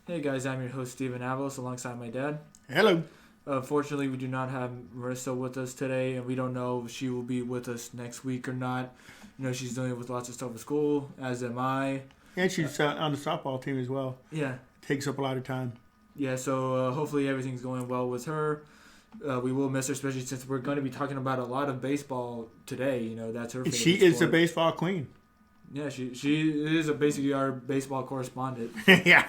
Hey guys, I'm your host Steven Avalos alongside my dad. Hello. Fortunately, we do not have Marissa with us today, and we don't know if she will be with us next week or not. You know, she's dealing with lots of stuff at school, as am I. And she's on the softball team as well. Yeah. Takes up a lot of time. Yeah, so hopefully everything's going well with her. We will miss her, especially since we're going to be talking about a lot of baseball today. You know, that's her favorite She is the sport. baseball queen. Yeah, she is basically our baseball correspondent. Yeah.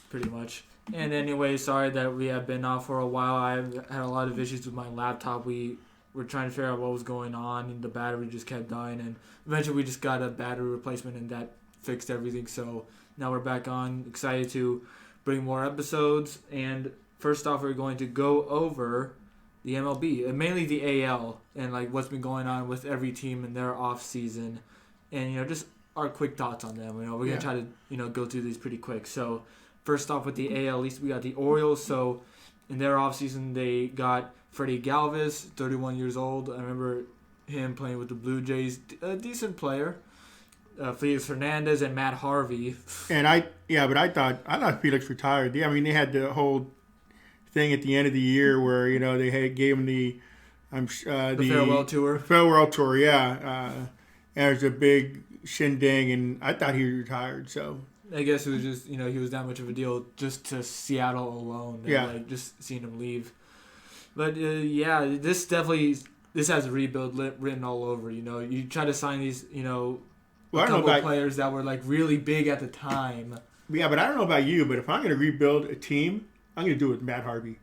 Pretty much. And anyway, sorry that we have been off for a while. I've had a lot of issues with my laptop. We were trying to figure out what was going on, and the battery just kept dying. And eventually we just got a battery replacement, and that fixed everything. So now we're back on. Excited to bring more episodes. And first off, we're going to go over the MLB, and mainly the AL, and like what's been going on with every team in their off season, and just our quick thoughts on them. We're gonna try to go through these pretty quick. So first off with the AL East, we got the Orioles. So in their offseason, they got Freddie Galvis, 31 years old. I remember him playing with the Blue Jays. A decent player. Felix Hernandez and Matt Harvey. And I thought Felix retired. I mean, they had the whole thing at the end of the year where they gave him the farewell tour. Farewell tour, yeah. And it was a big shindig, and I thought he retired. So I guess it was just, he was that much of a deal just to Seattle alone. And, yeah. Just seeing him leave. But, this has rebuild written all over. You try to sign these, a couple of players that were, really big at the time. Yeah, but I don't know about you, but if I'm going to rebuild a team, I'm going to do it with Matt Harvey.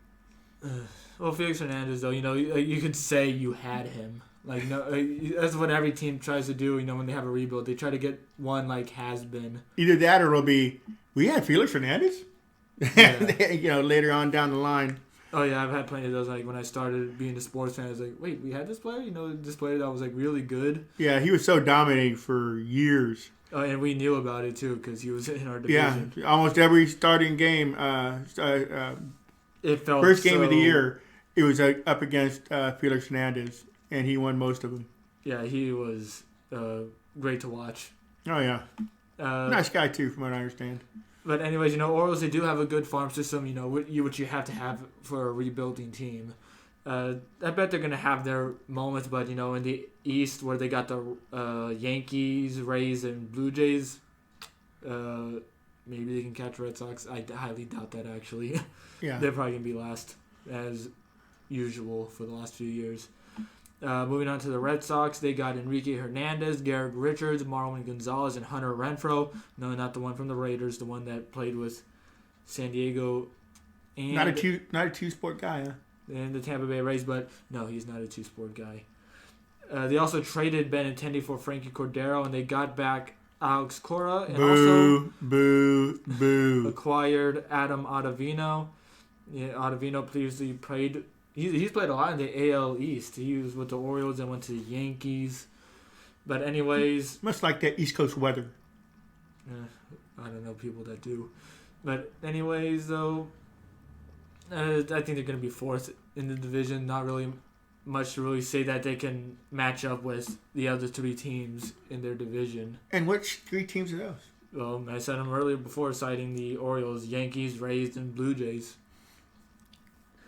Well, Felix Hernandez, though, you could say you had him. That's what every team tries to do, when they have a rebuild. They try to get one has been. Either that or it'll be, we had Felix Hernandez? Yeah. Later on down the line. Oh, yeah, I've had plenty of those. When I started being a sports fan, I was like, wait, we had this player? This player that was, really good? Yeah, he was so dominating for years. Oh, and we knew about it, too, because he was in our division. Yeah, almost every starting game, it felt first game of the year, it was up against Felix Hernandez. And he won most of them. Yeah, he was great to watch. Oh, yeah. Nice guy, too, from what I understand. But anyways, Orioles, they do have a good farm system, which you have to have for a rebuilding team. I bet they're going to have their moments, but, in the East where they got the Yankees, Rays, and Blue Jays, maybe they can catch Red Sox. I highly doubt that, actually. Yeah. They're probably going to be last, as usual, for the last few years. Moving on to the Red Sox, they got Enrique Hernandez, Garrett Richards, Marwin Gonzalez, and Hunter Renfroe. No, not the one from the Raiders, the one that played with San Diego. And not a two-sport guy, huh? And the Tampa Bay Rays, but no, he's not a two-sport guy. They also traded Benintendi for Frankie Cordero, and they got back Alex Cora, and also acquired Adam Ottavino. Yeah, Ottavino previously played. He's played a lot in the AL East. He was with the Orioles and went to the Yankees. But anyways... Much like that East Coast weather. I don't know people that do. But anyways, though, I think they're going to be fourth in the division. Not really much to really say that they can match up with the other three teams in their division. And which three teams are those? Well, I said them earlier before citing the Orioles, Yankees, Rays, and Blue Jays.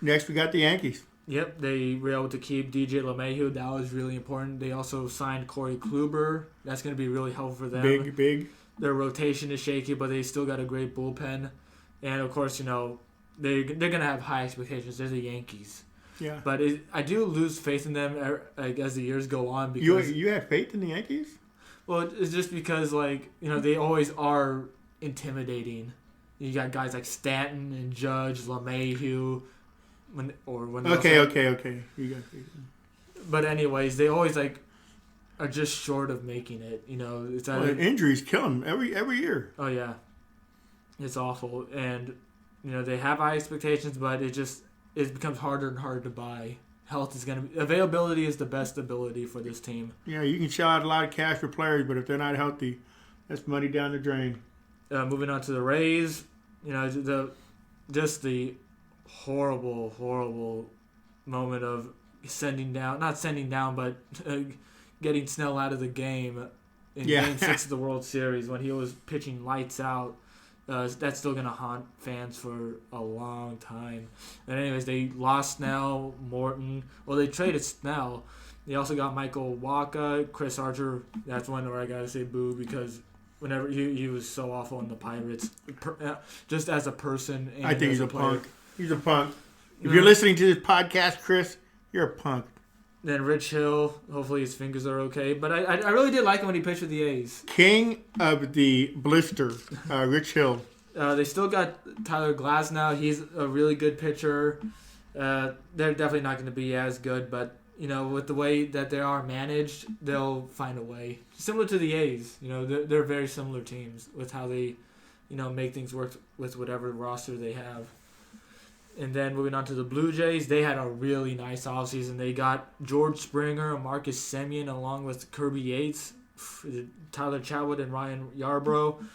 Next, we got the Yankees. Yep, they were able to keep DJ LeMahieu. That was really important. They also signed Corey Kluber. That's going to be really helpful for them. Big. Their rotation is shaky, but they still got a great bullpen. And, of course, they're going to have high expectations. They're the Yankees. Yeah. But I do lose faith in them as the years go on. Because you have faith in the Yankees? Well, it's just because, they always are intimidating. You got guys like Stanton and Judge, LeMahieu... Okay. You got faith. But anyways, they always are just short of making it. It's injuries kill them every year. Oh yeah, it's awful, and they have high expectations, but it becomes harder and harder to buy. Availability is the best ability for this team. Yeah, you can shell out a lot of cash for players, but if they're not healthy, that's money down the drain. Moving on to the Rays, the horrible moment of not sending down, but getting Snell out of the game in Game 6 of the World Series when he was pitching lights out. that's still going to haunt fans for a long time. And anyways, they lost Snell, Morton. Well, they traded Snell. They also got Michael Wacha, Chris Archer. That's one where I got to say boo because whenever he was so awful in the Pirates. Just as a person. And I think he's a player. punk. He's a punk. If you're listening to this podcast, Chris, you're a punk. Then Rich Hill, hopefully his fingers are okay. But I really did like him when he pitched with the A's. King of the blister, Rich Hill. They still got Tyler Glasnow. He's a really good pitcher. They're definitely not going to be as good, but with the way that they are managed, they'll find a way. Similar to the A's, they're very similar teams with how they, make things work with whatever roster they have. And then moving on to the Blue Jays, they had a really nice offseason. They got George Springer, Marcus Semien, along with Kirby Yates, Tyler Chatwood, and Ryan Yarbrough.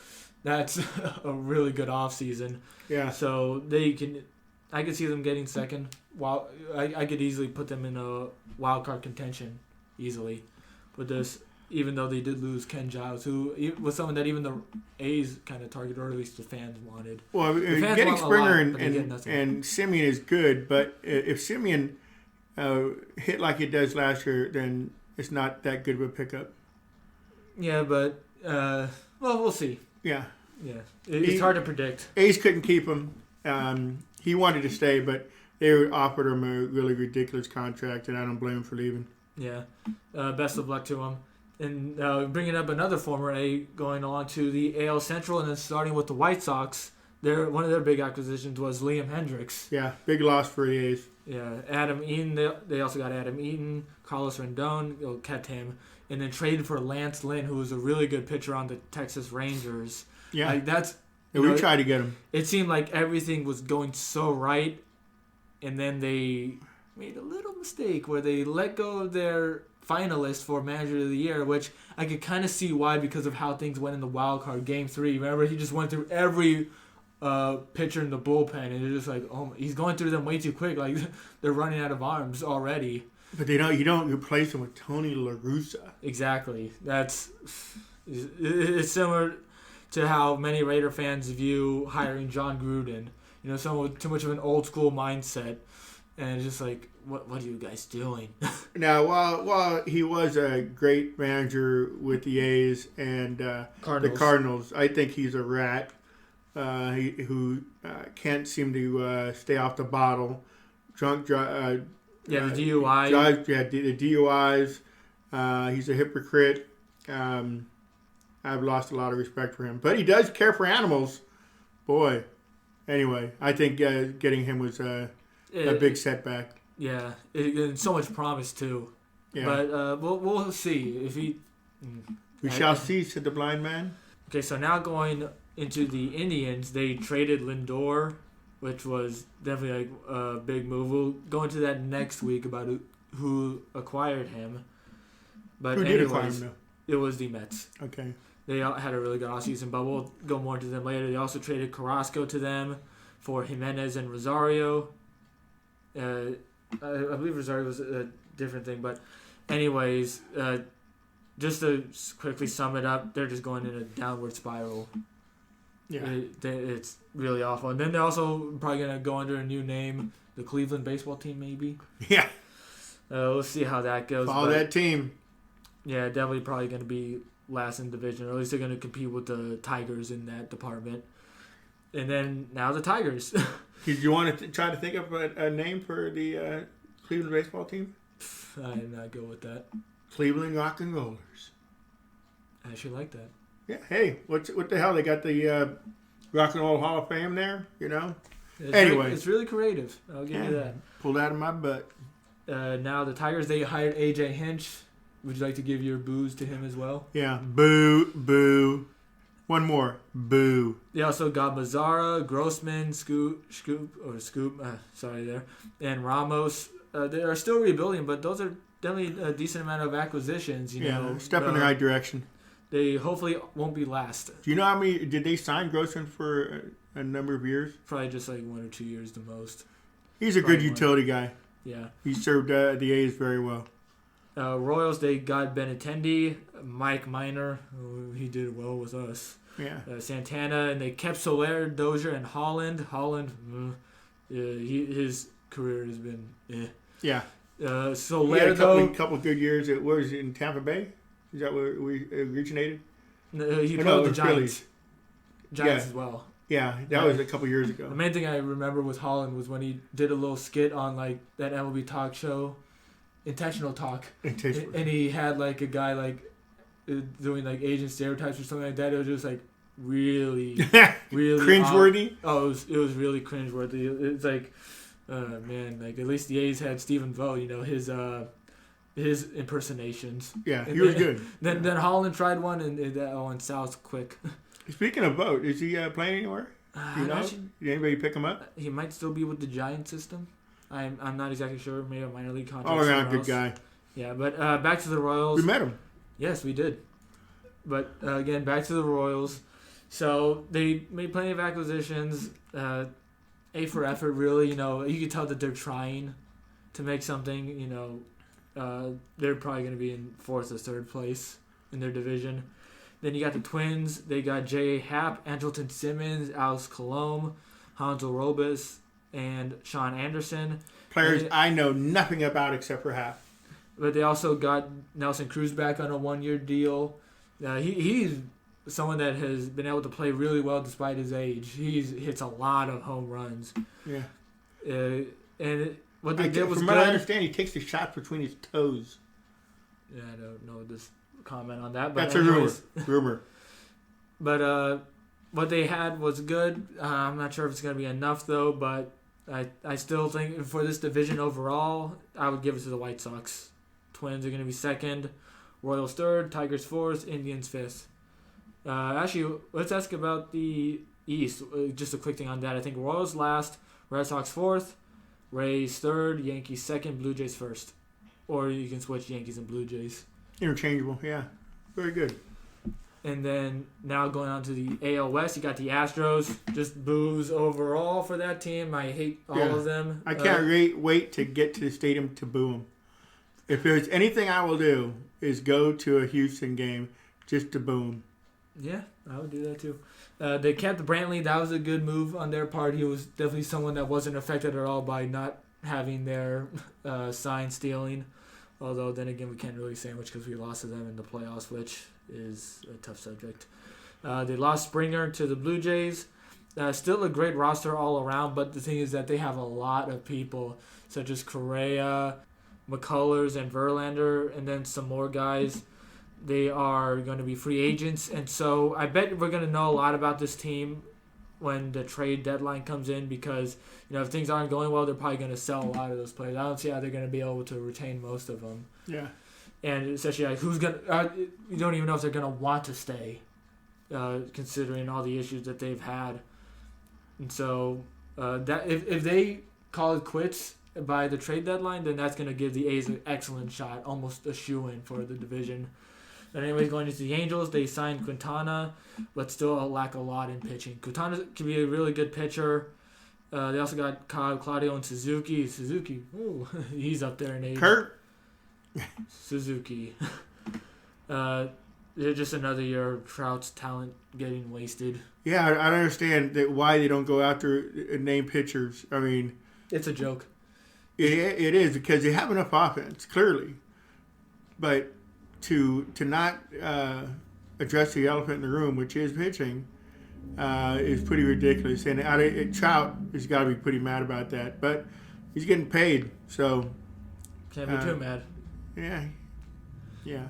That's a really good offseason. Yeah. So I could see them getting second. While I could easily put them in a wild card contention easily with this. Even though they did lose Ken Giles, who was someone that even the A's kind of targeted, or at least the fans wanted. Well, getting Springer and Semien is good, but if Semien hit like it does last year, then it's not that good of a pickup. Yeah, but we'll see. Yeah. It's hard to predict. A's couldn't keep him. He wanted to stay, but they offered him a really ridiculous contract, and I don't blame him for leaving. Yeah. Best of luck to him. And bringing up another former A, going on to the AL Central, and then starting with the White Sox, one of their big acquisitions was Liam Hendricks. Yeah, big loss for the A's. Yeah, Adam Eaton. They also got Adam Eaton, Carlos Rendon, kept him, and then traded for Lance Lynn, who was a really good pitcher on the Texas Rangers. Yeah, we tried to get him. It seemed like everything was going so right, and then they made a little mistake where they let go of their finalist for Manager of the Year, which I could kind of see why, because of how things went in the wild card Game 3. Remember, he just went through every pitcher in the bullpen, and it's just like, oh, he's going through them way too quick. Like, they're running out of arms already. But you don't replace him with Tony La Russa. Exactly. It's similar to how many Raider fans view hiring John Gruden. Someone with too much of an old school mindset, and it's just like, what are you guys doing? Now, while he was a great manager with the A's and the Cardinals, I think he's a rat who can't seem to stay off the bottle. The DUI. The DUIs. He's a hypocrite. I've lost a lot of respect for him. But he does care for animals. Boy. Anyway, I think getting him was a big setback. Yeah, and so much promise too. Yeah. But we'll see if he. We shall see, said the blind man. Okay, so now going into the Indians, they traded Lindor, which was definitely a big move. We'll go into that next week about who acquired him. But who did acquire him? It was the Mets. Okay. They had a really good offseason, but we'll go more into them later. They also traded Carrasco to them for Jimenez and Rosario. I believe Rosario was a different thing, but anyways, just to quickly sum it up, they're just going in a downward spiral. Yeah. It's really awful. And then they're also probably going to go under a new name, the Cleveland baseball team, maybe. Yeah. We'll see how that goes. Follow that team. Yeah, definitely probably going to be last in division, or at least they're going to compete with the Tigers in that department. And then now the Tigers. Did you want to try to think of a name for the Cleveland baseball team? I did not go with that. Cleveland Rock and Rollers. I actually like that. Yeah. Hey, what the hell? They got the Rock and Roll Hall of Fame there. Anyway, it's really creative. I'll give you that. Pulled out of my butt. Now the Tigers, they hired AJ Hinch. Would you like to give your boos to him as well? Yeah. Boo. One more. Boo. They also got Mazzara, Grossman, Scoop, and Ramos. They are still rebuilding, but those are definitely a decent amount of acquisitions. Step in the right direction. They hopefully won't be last. Do you know how many did they sign Grossman for a number of years? Probably just like 1 or 2 years the most. He's a good utility guy. Yeah. He served the A's very well. Royals, they got Benintendi, Mike Minor, who he did well with us. Yeah. Santana, and they kept Soler, Dozier, and Holland. His career has been Yeah. Soler, he had though, a couple good years. It was in Tampa Bay. Is that where we originated? He played with the Giants. Phillies. As well. Yeah, that was a couple years ago. The main thing I remember with Holland was when he did a little skit on like that MLB talk show, Intentional Talk, and he had like a guy like doing like Asian stereotypes or something like that. It was just like really cringeworthy. It was really cringeworthy. It's like, man, like at least the A's had Stephen Vogt, his impersonations. Yeah, he was good. Then Holland tried one and that went south quick. Speaking of Vogt, is he playing anywhere? Did anybody pick him up? He might still be with the Giant system. I'm not exactly sure. Maybe a minor league contract. Oh, yeah, good guy. Yeah, but back to the Royals. We met him. Yes, we did. But again, back to the Royals. So they made plenty of acquisitions. A for effort, really. You could tell that they're trying to make something. They're probably going to be in 4th or 3rd place in their division. Then you got the Twins. They got J.A. Happ, Andrelton Simmons, Alex Colomé, Hansel Robles, and Sean Anderson. Players I know nothing about except for Happ. But they also got Nelson Cruz back on a 1-year deal. He's someone that has been able to play really well despite his age. He hits a lot of home runs. Yeah. And what they did was from good. what I understand, he takes the shots between his toes. Yeah, I don't know this comment on that. But that's anyways, a rumor. But what they had was good. I'm not sure if it's going to be enough, though. But I still think for this division overall, I would give it to the White Sox. Twins are going to be 2nd. Royals 3rd. Tigers 4th. Indians 5th. Actually, let's ask about the East. Just a quick thing on that. I think Royals last. Red Sox 4th. Rays 3rd. Yankees 2nd. Blue Jays 1st. Or you can switch Yankees and Blue Jays. Interchangeable, yeah. Very good. And then now going on to the AL West, you got the Astros. Just boos overall for that team. I hate all of them. I can't wait to get to the stadium to boo them. If there's anything I will do is go to a Houston game just to boo them. Yeah, I would do that too. They kept Brantley. That was a good move on their part. He was definitely someone that wasn't affected at all by not having their sign stealing. Although, then again, we can't really say much because we lost to them in the playoffs, which is a tough subject. They lost Springer to the Blue Jays. Still a great roster all around, but the thing is that they have a lot of people, such as Correa, McCullers, and Verlander, and then some more guys. They are going to be free agents, and so I bet we're going to know a lot about this team when the trade deadline comes in because, if things aren't going well, they're probably going to sell a lot of those players. I don't see how they're going to be able to retain most of them. Yeah. And especially who's going to you don't even know if they're going to want to stay, considering all the issues that they've had. And so that if they call it quits by the trade deadline, then that's going to give the A's an excellent shot, almost a shoo-in for the division. But anyways, going into the Angels, they signed Quintana, but still lack a lot in pitching. Quintana can be a really good pitcher. They also got Kyle, Claudio, and Suzuki. Ooh, he's up there in age. Kurt? Suzuki. They're just another year of Trout's talent getting wasted. Yeah, I don't understand why they don't go after name pitchers. I mean... It's a joke. It is, because they have enough offense, clearly. But... To not address the elephant in the room, which is pitching, is pretty ridiculous. And Trout has got to be pretty mad about that. But he's getting paid, so... Can't be too mad. Yeah.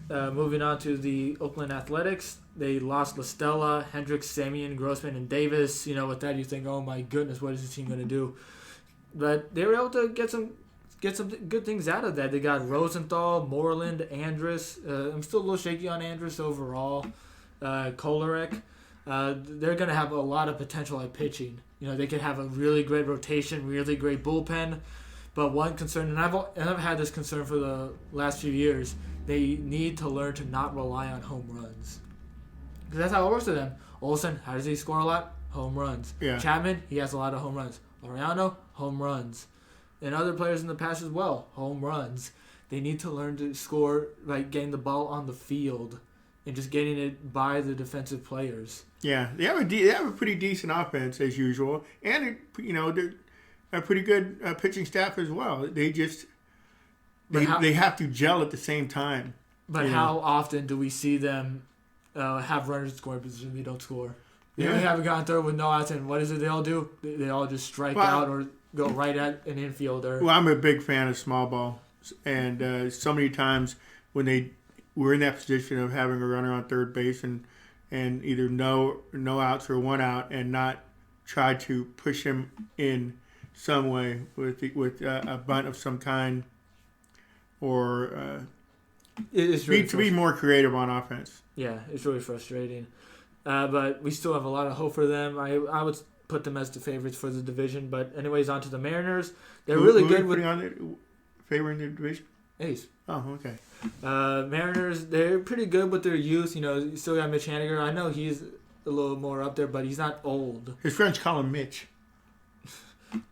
Moving on to the Oakland Athletics. They lost La Stella, Hendricks, Semien, Grossman, and Davis. With that you think, oh my goodness, what is this team going to do? But they were able to get some good things out of that. They got Rosenthal, Moreland, Andrus. I'm still a little shaky on Andrus overall. Kolarek. They're going to have a lot of potential at pitching. They could have a really great rotation, really great bullpen. But one concern, and I've had this concern for the last few years, they need to learn to not rely on home runs. Because that's how it works for them. Olsen, how does he score a lot? Home runs. Yeah. Chapman, he has a lot of home runs. Laureano, home runs. And other players in the past as well, home runs. They need to learn to score, getting the ball on the field. and just getting it by the defensive players. Yeah, they have a pretty decent offense as usual, and they're a pretty good pitching staff as well. They just they have to gel at the same time. But how often do we see them have runners in scoring position and they don't score? They haven't gotten through with no outs, and what is it they all do? They all just strike out or go right at an infielder. Well, I'm a big fan of small ball, and so many times when they were in that position of having a runner on third base and either no outs or one out, and not try to push him in some way with a bunt of some kind, or be more creative on offense. Yeah, it's really frustrating. But we still have a lot of hope for them. I would put them as the favorites for the division. But anyways, on to the Mariners. They're really good with favoring the division. A's. Oh, okay. Mariners, they're pretty good with their youth. You still got Mitch Haniger. I know he's a little more up there, but he's not old. His friends call him Mitch.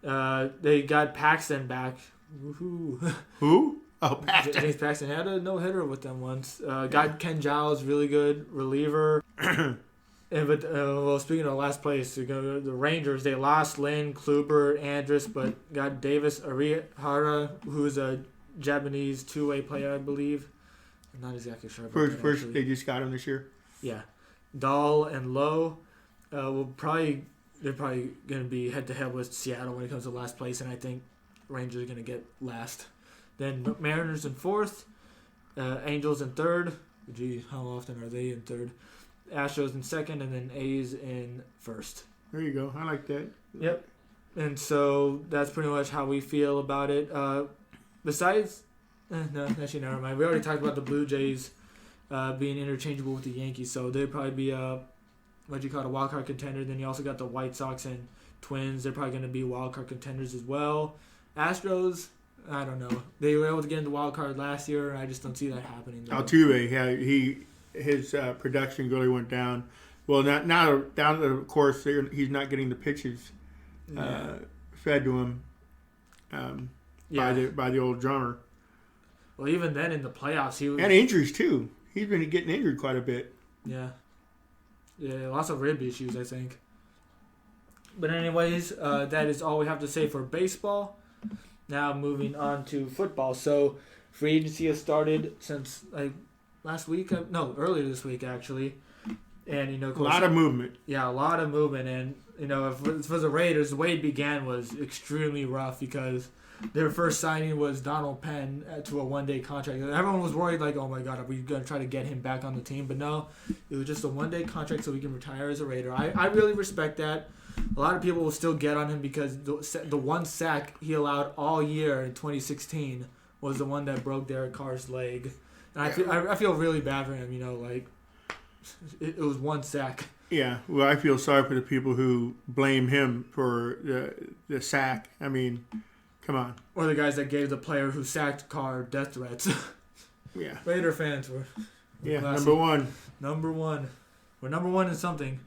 They got Paxton back. Woohoo! Who? Oh, Paxton. James Paxton had a no-hitter with them once. Got Ken Giles, really good reliever. But speaking of last place, the Rangers, they lost Lynn, Kluber, Andrus, but got Davis Arihara, who's a Japanese two-way player, I believe. I'm not exactly sure. First, they just got him this year. Yeah, Dahl and Lowe they're probably going to be head-to-head with Seattle when it comes to last place, and I think Rangers are going to get last. Then Mariners in fourth, Angels in third. Gee, how often are they in third? Astros in second, and then A's in first. There you go. I like that. Yep. And so that's pretty much how we feel about it. Besides, no, actually, never mind. We already talked about the Blue Jays being interchangeable with the Yankees, so they'd probably be a wild card contender. Then you also got the White Sox and Twins. They're probably going to be wild card contenders as well. Astros, I don't know. They were able to get in the wild card last year, and I just don't see that happening. Altuve, his production really went down. Well, not down. Of course, he's not getting the pitches fed to him by the old drummer. Well, even then in the playoffs, he was, and injuries too. He's been getting injured quite a bit. Yeah, lots of rib issues, I think. But anyways, that is all we have to say for baseball. Now moving on to football. So free agency has started since earlier this week actually, and of course, a lot of movement. Yeah, a lot of movement, and for the Raiders, the way it began was extremely rough because their first signing was Donald Penn to a one-day contract. Everyone was worried, like, oh my God, are we going to try to get him back on the team? But no, it was just a one-day contract so he can retire as a Raider. I really respect that. A lot of people will still get on him because the one sack he allowed all year in 2016 was the one that broke Derek Carr's leg. And I feel really bad for him, it was one sack. Yeah, well, I feel sorry for the people who blame him for the sack. I mean, come on. Or the guys that gave the player who sacked Carr death threats. Yeah. Raider fans were classy. Number one. We're number one in something.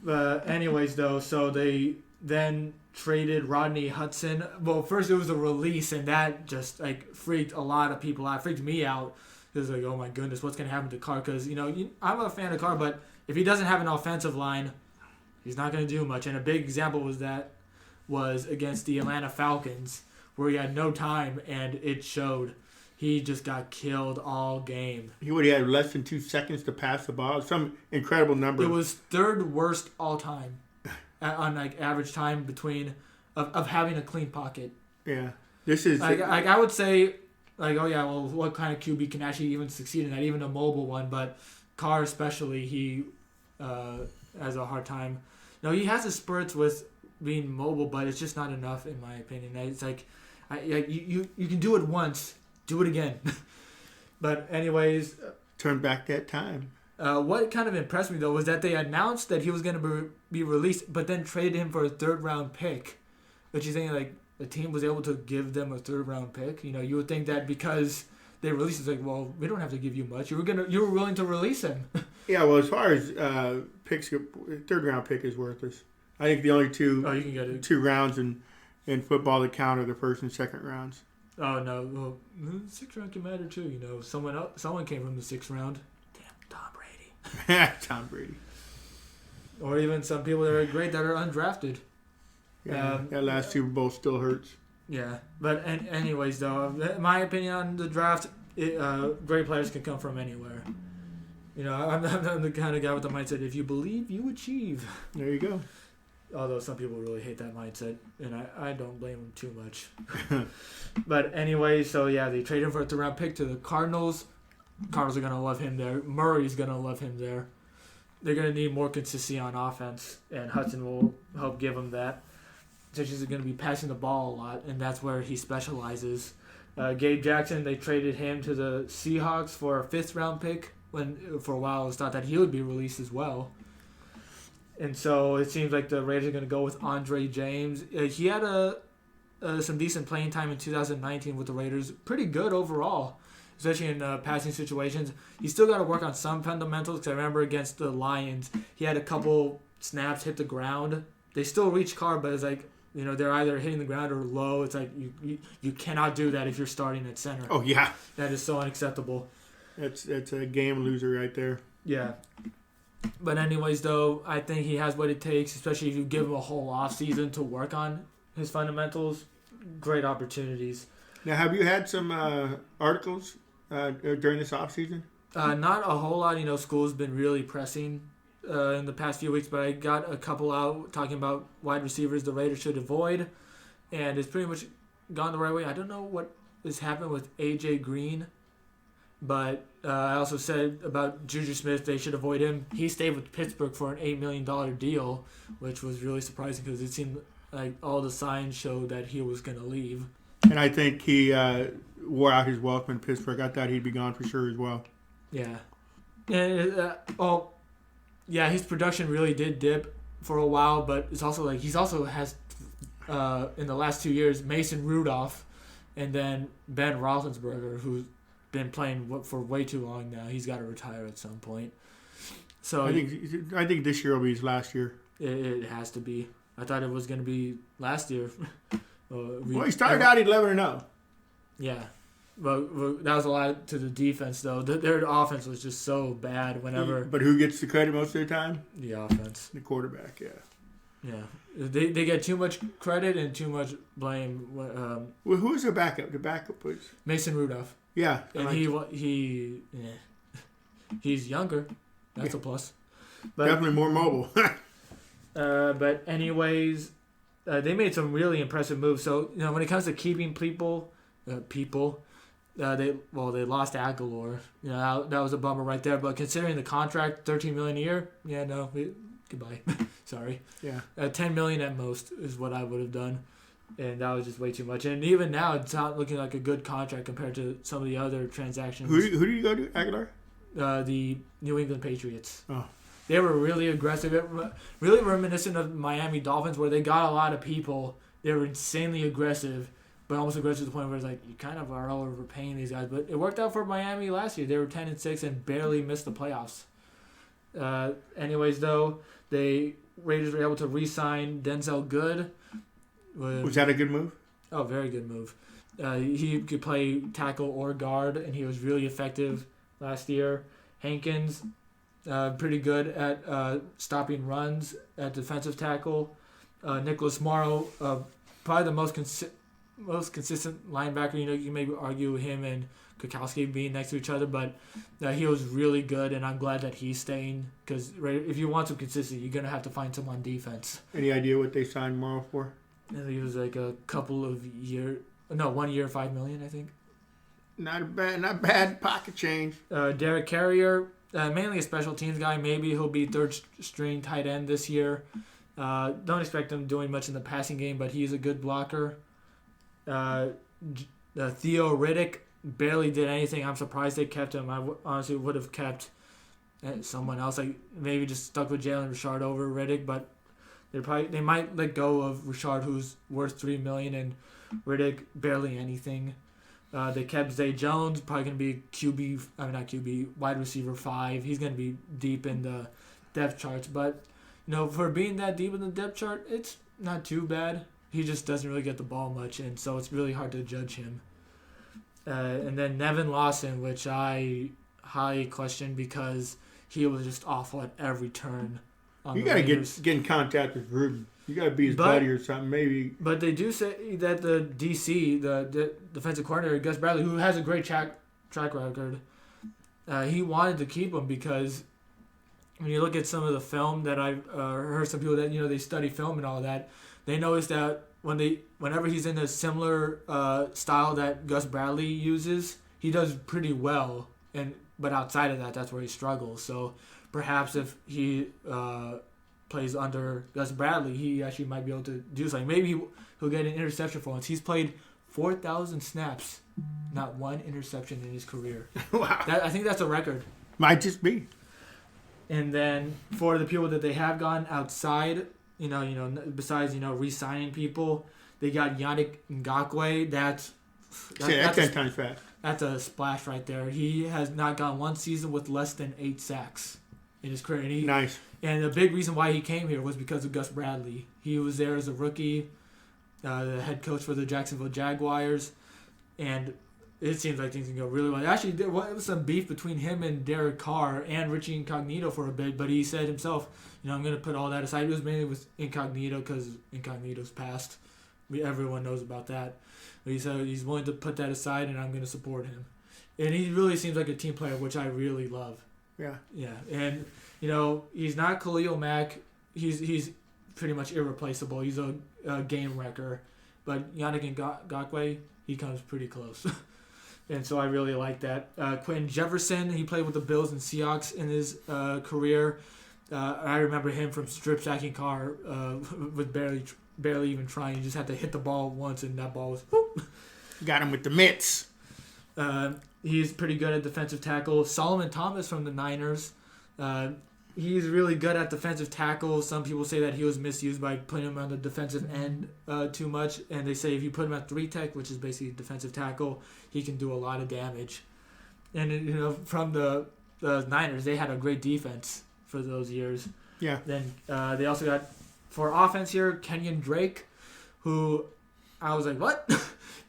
Anyways, though, so they then traded Rodney Hudson. Well, first it was a release, and that just freaked a lot of people out. It freaked me out. It was like, oh my goodness, what's gonna happen to Carr? Because I'm a fan of Carr, but if he doesn't have an offensive line, he's not gonna do much. And a big example was against the Atlanta Falcons, where he had no time, and it showed. He just got killed all game. He would have had less than 2 seconds to pass the ball. Some incredible number. It was third worst all time on average time between of having a clean pocket. Yeah, this is I would say oh yeah, well, what kind of QB can actually even succeed in that? Even a mobile one, but Carr especially, he has a hard time. No, he has his spurts with being mobile, but it's just not enough in my opinion. It's you can do it once. Do it again. But anyways. Turn back that time. What kind of impressed me, though, was that they announced that he was going to be released, but then traded him for a third-round pick. Which you think, the team was able to give them a third-round pick? You would think that because they released it, it's well, we don't have to give you much. You were willing to release him. Yeah, well, as far as picks, third-round pick is worthless. I think the only you can get it. 2 rounds in football that count are the first and second rounds. Oh no! Well, 6th round can matter too. Someone came from the 6th round. Tom Brady. Tom Brady. Or even some people that are great that are undrafted. Yeah, that last Super Bowl still hurts. Yeah, but anyways, though, my opinion on the draft, great players can come from anywhere. You know, I'm the kind of guy with the mindset, if you believe, you achieve. There you go. Although some people really hate that mindset, and I don't blame them too much. But anyway, so yeah, they traded him for a third-round pick to the Cardinals. Cardinals are going to love him there. Murray's going to love him there. They're going to need more consistency on offense, and Hudson will help give them that. Since he's going to be passing the ball a lot, and that's where he specializes. Gabe Jackson, they traded him to the Seahawks for a fifth-round pick, when for a while it was thought that he would be released as well. And so it seems like the Raiders are going to go with Andre James. He had some decent playing time in 2019 with the Raiders. Pretty good overall, especially in passing situations. He's still got to work on some fundamentals, because I remember against the Lions, he had a couple snaps hit the ground. They still reached Carr, but it's like, you know, they're either hitting the ground or low. It's like you cannot do that if you're starting at center. Oh, yeah. That is so unacceptable. It's a game loser right there. Yeah. But anyways, though, I think he has what it takes, especially if you give him a whole offseason to work on his fundamentals. Great opportunities. Now, have you had some articles during this offseason? Not a whole lot. You know, school's been really pressing in the past few weeks, but I got a couple out talking about wide receivers the Raiders should avoid, and it's pretty much gone the right way. I don't know what has happened with A.J. Green, but I also said about Juju Smith, they should avoid him. He stayed with Pittsburgh for an $8 million deal, which was really surprising because it seemed like all the signs showed that he was going to leave. And I think he wore out his welcome in Pittsburgh. I thought he'd be gone for sure as well. Yeah. And, yeah, his production really did dip for a while, but it's also like he's also has, in the last 2 years, Mason Rudolph and then Ben Roethlisberger, who's been playing for way too long now. He's got to retire at some point. So I think this year will be his last year. It has to be. I thought it was going to be last year. He started out 11-0. Yeah. But that was a lot to the defense, though. Their offense was just so bad whenever. But who gets the credit most of the time? The offense. The quarterback, yeah. Yeah. They get too much credit and too much blame. Well, who is their backup? The backup was Mason Rudolph. Yeah. And he's younger. That's a plus. But, definitely more mobile. but anyways, they made some really impressive moves. So, you know, when it comes to keeping people, they lost Aguilar. You know, that was a bummer right there. But considering the contract, $13 million a year, yeah, no, goodbye. Sorry. Yeah. $10 million at most is what I would have done, and that was just way too much. And even now, it's not looking like a good contract compared to some of the other transactions. Who did you go to, Aguilar? The New England Patriots. Oh. They were really aggressive. Really reminiscent of Miami Dolphins, where they got a lot of people. They were insanely aggressive, but almost aggressive to the point where it's like you kind of are overpaying these guys. But it worked out for Miami last year. They were 10-6 and barely missed the playoffs. Anyways, though, Raiders were able to re-sign Denzel Good. Was that a good move? Oh, very good move. He could play tackle or guard, and he was really effective last year. Hankins, pretty good at stopping runs at defensive tackle. Nicholas Morrow, probably the most consistent linebacker. You know, you can maybe argue him and Kukowski being next to each other, but he was really good, and I'm glad that he's staying because if you want some consistency, you're going to have to find some on defense. Any idea what they signed Morrow for? I think it was like a couple of years. No, 1 year, $5 million, I think. Not bad pocket change. Derek Carrier, mainly a special teams guy. Maybe he'll be third string tight end this year. Don't expect him doing much in the passing game, but he's a good blocker. Theo Riddick barely did anything. I'm surprised they kept him. I honestly would have kept someone else. Like maybe just stuck with Jalen Richard over Riddick, but they might let go of Richard, who's worth $3 million, and Riddick barely anything. They kept Zay Jones, probably going to be wide receiver 5. He's going to be deep in the depth charts, but you know, for being that deep in the depth chart, it's not too bad. He just doesn't really get the ball much, and so it's really hard to judge him. And then Nevin Lawson, which I highly questioned because he was just awful at every turn. You got to get in contact with Gruden. You got to be his buddy or something, maybe. But they do say that the DC, the defensive coordinator, Gus Bradley, who has a great track record, he wanted to keep him because when you look at some of the film that I've heard some people that, they study film and all that, they notice that whenever he's in a similar style that Gus Bradley uses, he does pretty well. But outside of that, that's where he struggles. So perhaps if he plays under Gus Bradley, he actually might be able to do something. Maybe he'll get an interception for once. He's played 4,000 snaps, not one interception in his career. Wow. I think that's a record. Might just be. And then for the people that they have gone outside, besides re-signing people, they got Yannick Ngakoue. That's 10 times fast. That's a splash right there. He has not gone one season with less than 8 sacks in his career. Nice. And the big reason why he came here was because of Gus Bradley. He was there as a rookie, the head coach for the Jacksonville Jaguars, and it seems like things can go really well. Actually, there was some beef between him and Derek Carr and Richie Incognito for a bit, but he said himself, I'm going to put all that aside. It was mainly with Incognito because Incognito's passed. Everyone knows about that. But he said he's willing to put that aside, and I'm going to support him. And he really seems like a team player, which I really love. Yeah. Yeah, and he's not Khalil Mack. He's pretty much irreplaceable. He's a game wrecker, but Yannick Ngakoue, he comes pretty close. And so I really like that. Quentin Jefferson, he played with the Bills and Seahawks in his career. I remember him from strip sacking Carr with barely even trying. He just had to hit the ball once, and that ball was whoop. Got him with the mitts. He's pretty good at defensive tackle. Solomon Thomas from the Niners. He's really good at defensive tackle. Some people say that he was misused by putting him on the defensive end too much. And they say if you put him at 3-tech, which is basically defensive tackle, he can do a lot of damage. And, from the Niners, they had a great defense for those years. Yeah. Then they also got, for offense here, Kenyon Drake, who I was like, what?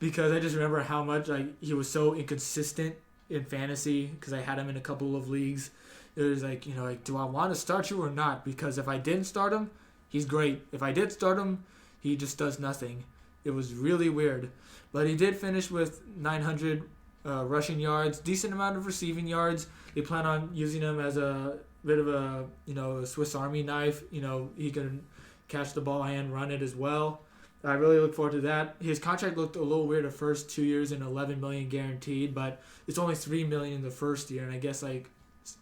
Because I just remember how much he was so inconsistent in fantasy because I had him in a couple of leagues. It was do I want to start you or not? Because if I didn't start him, he's great. If I did start him, he just does nothing. It was really weird. But he did finish with 900 rushing yards, decent amount of receiving yards. They plan on using him as a bit of a Swiss Army knife. He can catch the ball and run it as well. I really look forward to that. His contract looked a little weird the first 2 years and $11 million guaranteed, but it's only $3 million in the first year, and I guess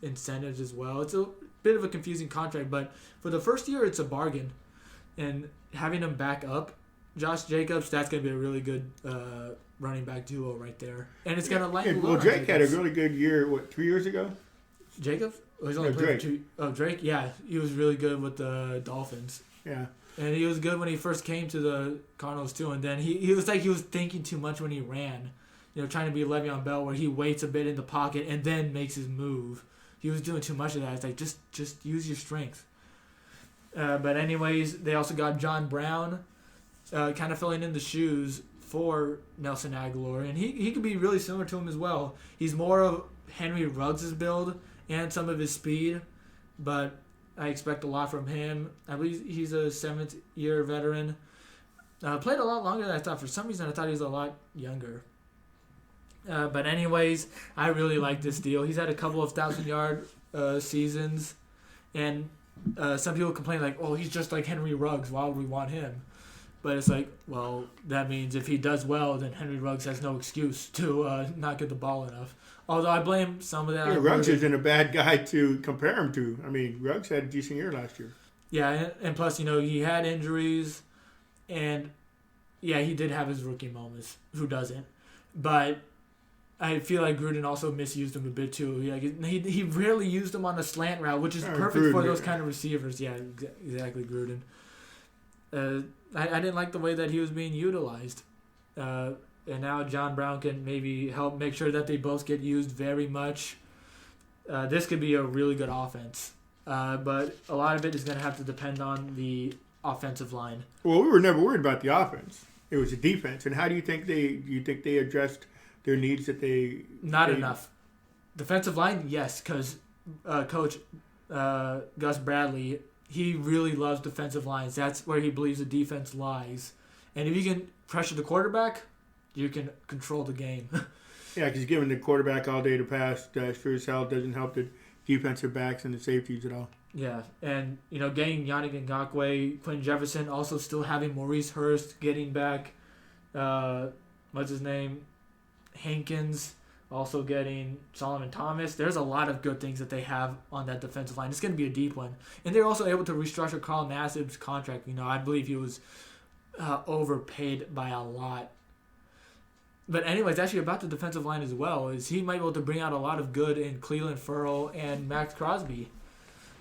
incentives as well. It's a bit of a confusing contract, but for the first year, it's a bargain. And having him back up, Josh Jacobs, that's going to be a really good running back duo right there. And it's going to lighten Well, Drake had a really good year, 3 years ago? Jacobs? Oh, he's only played for 2. Oh, Drake? Yeah, he was really good with the Dolphins. Yeah. And he was good when he first came to the Cardinals, too. And then he was like he was thinking too much when he ran. Trying to be Le'Veon Bell where he waits a bit in the pocket and then makes his move. He was doing too much of that. It's like, just use your strength. But anyways, they also got John Brown kind of filling in the shoes for Nelson Aguilar. And he could be really similar to him as well. He's more of Henry Ruggs' build and some of his speed. But I expect a lot from him. I believe he's a 7th-year veteran. Played a lot longer than I thought. For some reason, I thought he was a lot younger. But anyways, I really like this deal. He's had a couple of 1,000-yard seasons. And some people complain he's just like Henry Ruggs. Why would we want him? But it's that means if he does well, then Henry Ruggs has no excuse to not get the ball enough. Although I blame some of that. Yeah, Ruggs isn't a bad guy to compare him to. I mean, Ruggs had a decent year last year. Yeah, and plus, he had injuries. And, yeah, he did have his rookie moments. Who doesn't? But I feel like Gruden also misused him a bit, too. He rarely used him on a slant route, which is perfect for those kind of receivers. Yeah, exactly, Gruden. I didn't like the way that he was being utilized. And now John Brown can maybe help make sure that they both get used very much. This could be a really good offense. But a lot of it is going to have to depend on the offensive line. Well, we were never worried about the offense. It was the defense. And how do you think they addressed their needs that they... Not enough. Defensive line, yes, because Coach Gus Bradley, he really loves defensive lines. That's where he believes the defense lies. And if you can pressure the quarterback, you can control the game. Yeah, because giving the quarterback all day to pass sure as hell doesn't help the defensive backs and the safeties at all. Yeah, and getting Yannick Ngakoue, Quentin Jefferson, also still having Maurice Hurst, getting back, what's his name, Hankins, also getting Solomon Thomas. There's a lot of good things that they have on that defensive line. It's going to be a deep one, and they're also able to restructure Carl Nassib's contract. I believe he was overpaid by a lot. But anyways, actually about the defensive line as well, is he might be able to bring out a lot of good in Cleveland Ferrell and Max Crosby.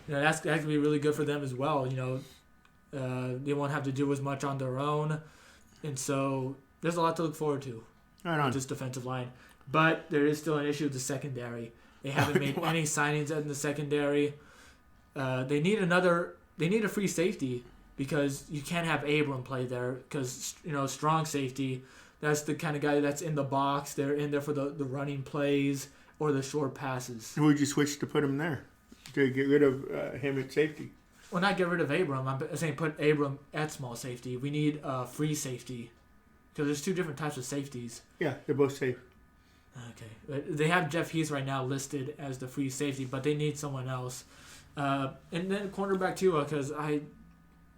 That's going to be really good for them as well. They won't have to do as much on their own. And so there's a lot to look forward to with this defensive line. But there is still an issue with the secondary. They haven't made any signings in the secondary. They need a free safety because you can't have Abram play there because, strong safety, that's the kind of guy that's in the box. They're in there for the running plays or the short passes. Who would you switch to put him there? To get rid of him at safety? Well, not get rid of Abram. I'm saying put Abram at small safety. We need free safety because there's two different types of safeties. Yeah, they're both safe. Okay. They have Jeff Heath right now listed as the free safety, but they need someone else. And then cornerback too, because I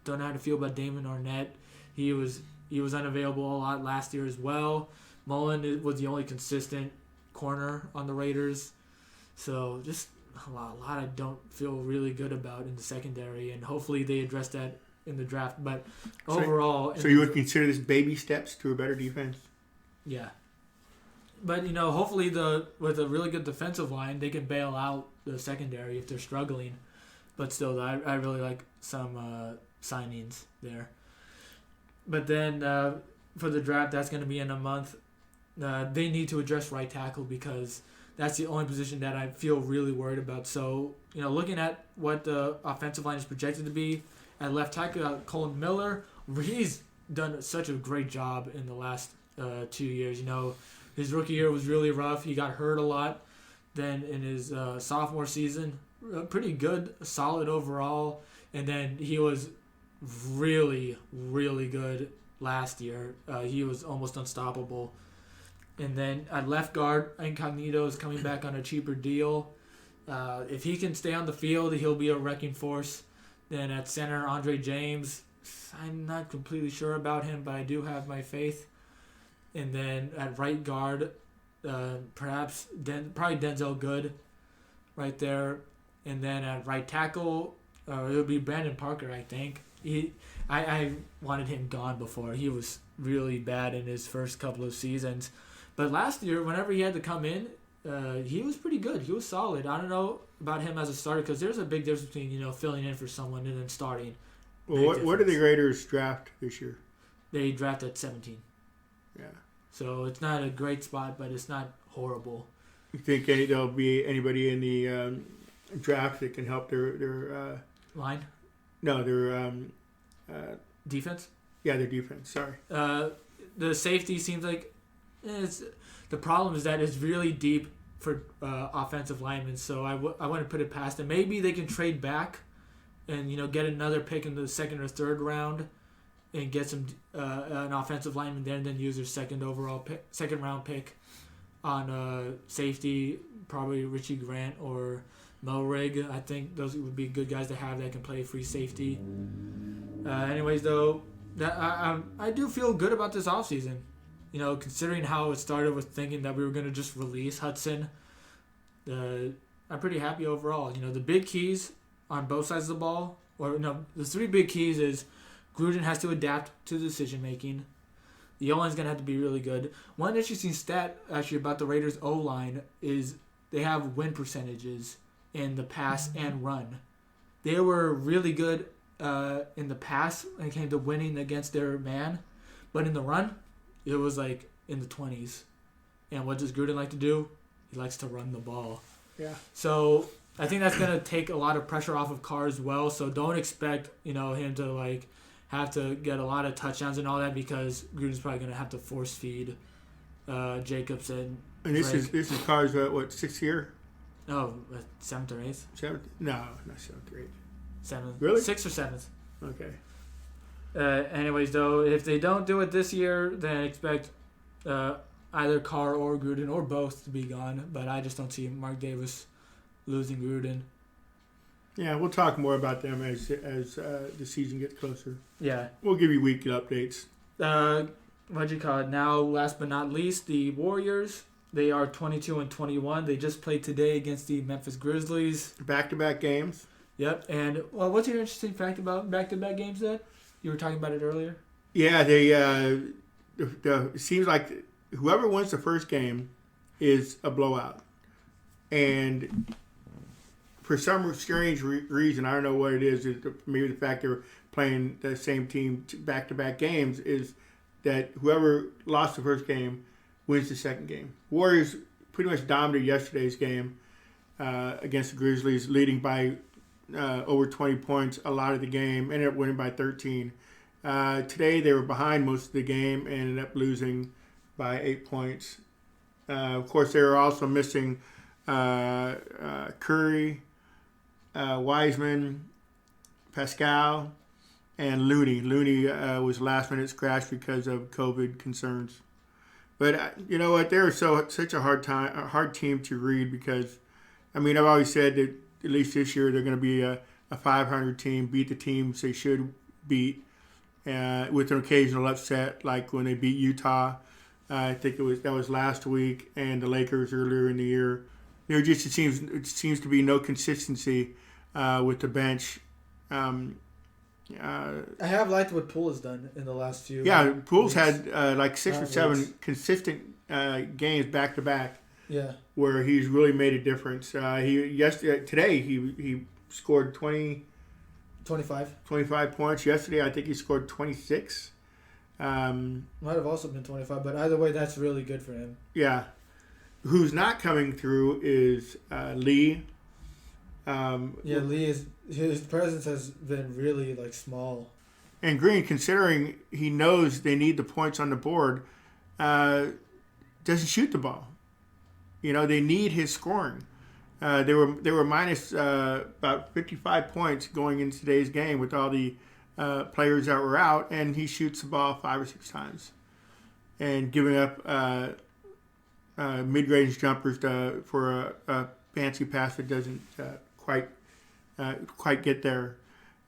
don't know how to feel about Damon Arnett. He was unavailable a lot last year as well. Mullen was the only consistent corner on the Raiders. So just a lot I don't feel really good about in the secondary, and hopefully they address that in the draft. But overall... So you would consider this baby steps to a better defense? Yeah. But, hopefully with a really good defensive line, they can bail out the secondary if they're struggling. But still, I really like some signings there. But then for the draft, that's going to be in a month. They need to address right tackle because that's the only position that I feel really worried about. So, looking at what the offensive line is projected to be, at left tackle, Colin Miller, he's done such a great job in the last 2 years. His rookie year was really rough. He got hurt a lot. Then in his sophomore season, pretty good, solid overall. And then he was really, really good last year. He was almost unstoppable. And then at left guard, Incognito is coming back on a cheaper deal. If he can stay on the field, he'll be a wrecking force. Then at center, Andre James, I'm not completely sure about him, but I do have my faith. And then at right guard, probably Denzel Good right there. And then at right tackle, it would be Brandon Parker, I think. I wanted him gone before. He was really bad in his first couple of seasons. But last year, whenever he had to come in, he was pretty good. He was solid. I don't know about him as a starter because there's a big difference between, filling in for someone and then starting. Well, what did the Raiders draft this year? They drafted 17. Yeah. So it's not a great spot, but it's not horrible. You think there'll be anybody in the draft that can help their line? No, their defense. Yeah, their defense. Sorry. The safety seems like the problem is that it's really deep for offensive linemen. So I want to put it past them. Maybe they can trade back and get another pick in the second or third round and get some an offensive lineman there, and then use their second round pick on safety, probably Richie Grant or Melrig. I think those would be good guys to have that can play free safety. Anyways, though, I do feel good about this offseason. Considering how it started with thinking that we were going to just release Hudson, I'm pretty happy overall. The big keys on both sides of the ball, the three big keys is Gruden has to adapt to decision-making. The O-line's going to have to be really good. One interesting stat, actually, about the Raiders' O-line is they have win percentages in the pass and run. They were really good in the pass when it came to winning against their man, but in the run, it was like in the 20s. And what does Gruden like to do? He likes to run the ball. Yeah. So I think that's going to take a lot of pressure off of Carr as well. So don't expect, him to have to get a lot of touchdowns and all that because Gruden's probably going to have to force feed Jacobs and this is Carr's what, 6th year? No, 7th or 8th. 7th? No, not 7th or 8th. 7th. Really? 6th or 7th. Okay. Anyways, though, if they don't do it this year, then I expect either Carr or Gruden or both to be gone. But I just don't see Mark Davis losing Gruden. Yeah, we'll talk more about them as the season gets closer. Yeah. We'll give you weekly updates. What'd you call it? Now, last but not least, the Warriors. They are 22-21. They just played today against the Memphis Grizzlies. Back-to-back games. Yep. And what's your interesting fact about back-to-back games then? You were talking about it earlier. Yeah, they. It seems like whoever wins the first game is a blowout, and for some strange reason, I don't know what it is. Maybe the fact they're playing the same team back-to-back games is that whoever lost the first game wins the second game. Warriors pretty much dominated yesterday's game against the Grizzlies, leading by over 20 points a lot of the game, ended up winning by 13. Today they were behind most of the game and ended up losing by 8 points. Of course, they were also missing Curry, Wiseman, Pascal, and Looney. Looney was last-minute scratch because of COVID concerns. But you know what? They're such a hard team to read because, I mean, I've always said that at least this year they're going to be a 500 team, beat the teams they should beat, with an occasional upset like when they beat Utah. I think that was last week, and the Lakers earlier in the year. There just it seems to be no consistency with the bench. I have liked what Poole has done in the last few. Yeah, Poole's had like 6 or 7 weeks. consistent games back to back. Yeah. Where he's really made a difference. Today he scored 25 points. Yesterday I think he scored 26. Might have also been 25, but either way, that's really good for him. Yeah. Who's not coming through is Lee. Lee his presence has been really small. And Green, considering he knows they need the points on the board, doesn't shoot the ball. You know, they need his scoring. They were minus about 55 points going into today's game with all the players that were out, and he shoots the ball 5 or 6 times, and giving up mid-range jumpers for a fancy pass that doesn't quite get there.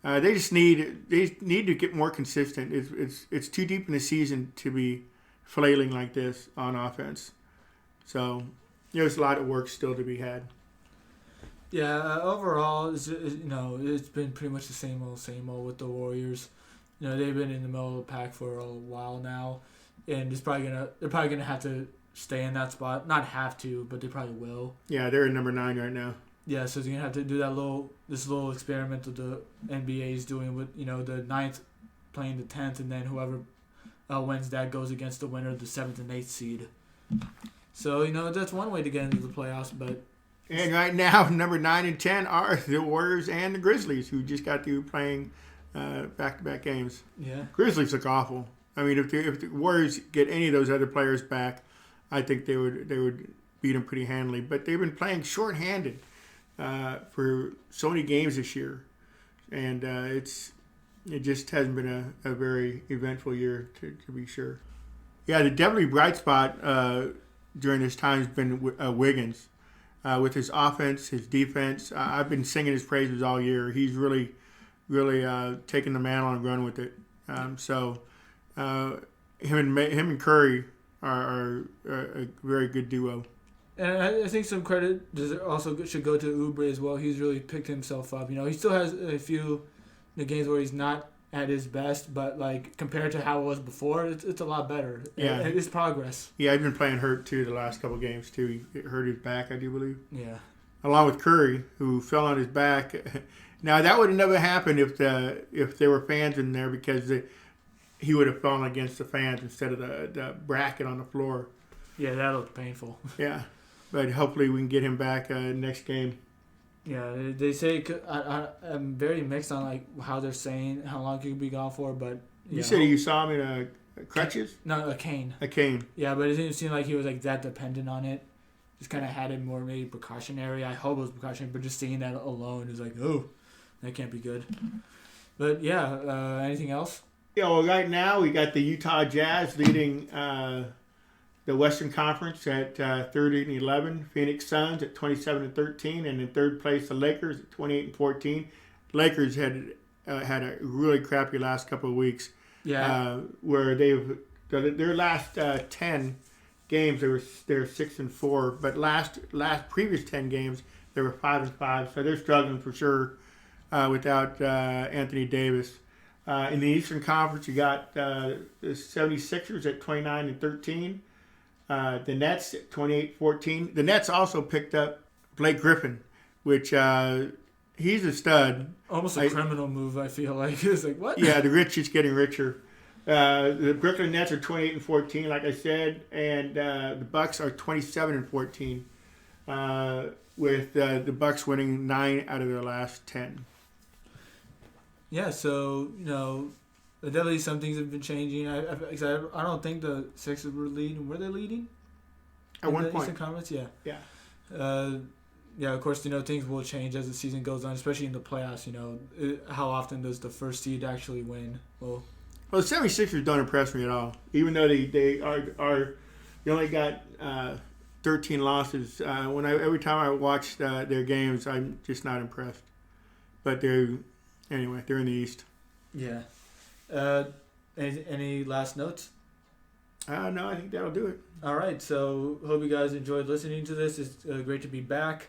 They need to get more consistent. It's too deep in the season to be flailing like this on offense. So there's a lot of work still to be had. Yeah, overall, it's been pretty much the same old with the Warriors. They've been in the middle of the pack for a while now, and they're probably gonna have to stay in that spot. Not have to, but they probably will. Yeah, they're at number 9 right now. Yeah, so they're gonna have to do this little experiment that the NBA is doing with the 9th playing the 10th, and then whoever wins that goes against the winner of the 7th and 8th seed. So that's one way to get into the playoffs, but. And right now, number 9 and 10 are the Warriors and the Grizzlies, who just got through playing back-to-back games. Yeah. Grizzlies look awful. I mean, if the Warriors get any of those other players back, I think they would beat them pretty handily. But they've been playing shorthanded for so many games this year, and it just hasn't been a very eventful year to be sure. Yeah, the definitely bright spot during this time has been Wiggins. With his offense, his defense. I've been singing his praises all year. He's really, really taken the mantle and run with it. So him and Curry are a very good duo. And I think some credit also should go to Oubre as well. He's really picked himself up. He still has a few games where he's not at his best, but compared to how it was before, it's a lot better. Yeah, it's progress. Yeah, he's been playing hurt too the last couple of games too. He hurt his back, I do believe. Yeah. Along with Curry, who fell on his back. Now that would have never happened if there were fans in there, because he would have fallen against the fans instead of the bracket on the floor. Yeah, that looked painful. Yeah, but hopefully we can get him back next game. Yeah, they say I'm very mixed on how they're saying how long he could be gone for, but you said you saw him in crutches? No, a cane. A cane. Yeah, but it didn't seem like he was that dependent on it. just kind of had it more maybe precautionary. I hope it was precautionary, but just seeing that alone is like, oh, that can't be good. But yeah, anything else? Yeah, well, right now we got the Utah Jazz leading the Western Conference at 30-11. Phoenix Suns at 27-13, and in third place the Lakers at 28-14. Lakers had a really crappy last couple of weeks. Yeah. Where their last 10 games they're 6-4, but previous 10 games they were 5-5. So they're struggling for sure without Anthony Davis. In the Eastern Conference, you got the 76ers at 29-13. The Nets at 28-14. The Nets also picked up Blake Griffin, which he's a stud. Almost a criminal move, I feel like. It's like, what? Yeah, the rich is getting richer. The Brooklyn Nets are 28-14, like I said, and the Bucks are 27-14, with the Bucks winning 9 out of their last 10. Yeah, so, definitely some things have been changing. I don't think the Sixers were leading. Were they leading? At one the point. Eastern Conference? Yeah. Yeah. Yeah, of course, things will change as the season goes on, especially in the playoffs. How often does the first seed actually win? Well, the 76ers don't impress me at all. Even though they only got 13 losses. Every time I watch their games, I'm just not impressed. But they're in the East. Yeah. Any last notes? No, I think that'll do it. All right, so hope you guys enjoyed listening to this. It's great to be back.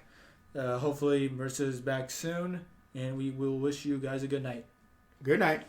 Hopefully Mercer's back soon, and we will wish you guys a good night. Good night.